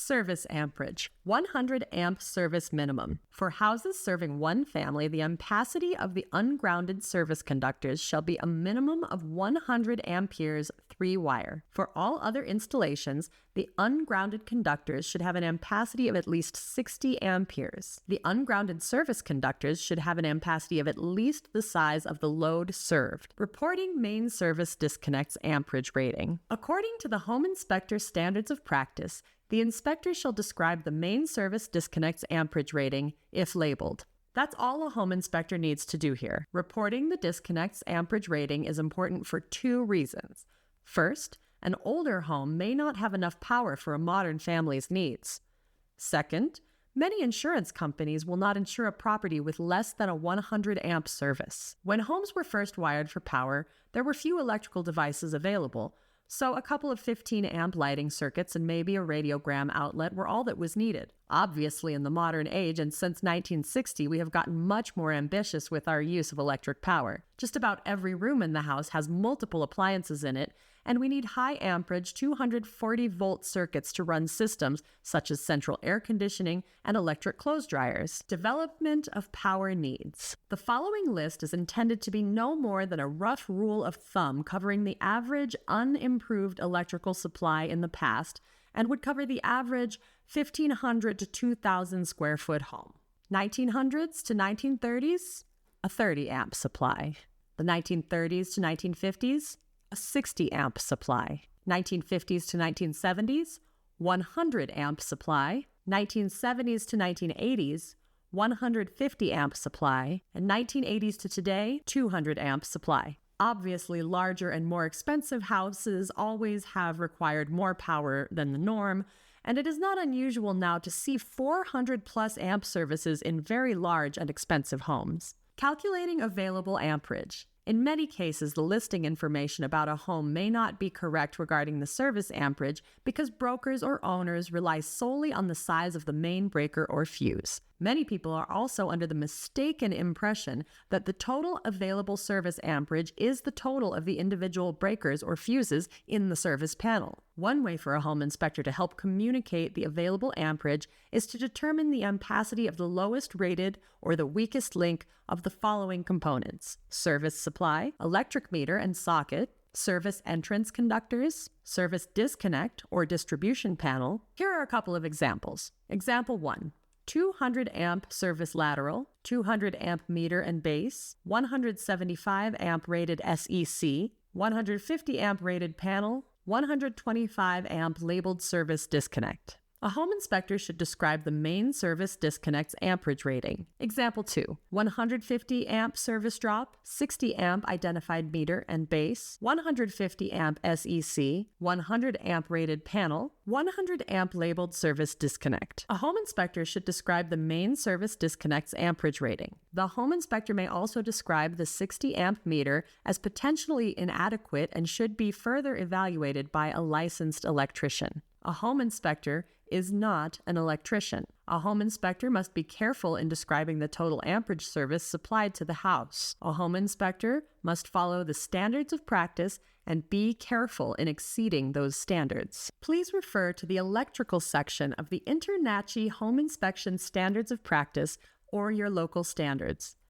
Service amperage, 100 amp service minimum. For houses serving one family, the ampacity of the ungrounded service conductors shall be a minimum of 100 amperes 3-wire. For all other installations, the ungrounded conductors should have an ampacity of at least 60 amperes. The ungrounded service conductors should have an ampacity of at least the size of the load served. Reporting main service disconnects amperage rating. According to the Home Inspector Standards of Practice, the inspector shall describe the main service disconnects amperage rating if labeled. That's all a home inspector needs to do here. Reporting the disconnects amperage rating is important for 2 reasons. First, an older home may not have enough power for a modern family's needs. Second, many insurance companies will not insure a property with less than a 100 amp service. When homes were first wired for power, there were few electrical devices available, so a couple of 15 amp lighting circuits and maybe a radiogram outlet were all that was needed. Obviously, in the modern age and since 1960, we have gotten much more ambitious with our use of electric power. Just about every room in the house has multiple appliances in it, and we need high amperage 240-volt circuits to run systems such as central air conditioning and electric clothes dryers. Development of power needs. The following list is intended to be no more than a rough rule of thumb covering the average unimproved electrical supply in the past and would cover the average 1,500 to 2,000 square foot home. 1900s to 1930s, a 30 amp supply. The 1930s to 1950s, a 60 amp supply. 1950s to 1970s, 100 amp supply. 1970s to 1980s, 150 amp supply. And 1980s to today, 200 amp supply. Obviously, larger and more expensive houses always have required more power than the norm, and it is not unusual now to see 400 plus amp services in very large and expensive homes. Calculating available amperage. In many cases, the listing information about a home may not be correct regarding the service amperage because brokers or owners rely solely on the size of the main breaker or fuse. Many people are also under the mistaken impression that the total available service amperage is the total of the individual breakers or fuses in the service panel. One way for a home inspector to help communicate the available amperage is to determine the ampacity of the lowest rated or the weakest link of the following components: service supply, electric meter and socket, service entrance conductors, service disconnect or distribution panel. Here are a couple of examples. Example 1. 200 amp service lateral, 200 amp meter and base, 175 amp rated SEC, 150 amp rated panel, 125 amp labeled service disconnect. A home inspector should describe the main service disconnect's amperage rating. Example 2, 150 amp service drop, 60 amp identified meter and base, 150 amp SEC, 100 amp rated panel, 100 amp labeled service disconnect. A home inspector should describe the main service disconnect's amperage rating. The home inspector may also describe the 60 amp meter as potentially inadequate and should be further evaluated by a licensed electrician. A home inspector is not an electrician. A home inspector must be careful in describing the total amperage service supplied to the house. A home inspector must follow the standards of practice and be careful in exceeding those standards. Please refer to the electrical section of the InterNACHI Home Inspection Standards of Practice or your local standards.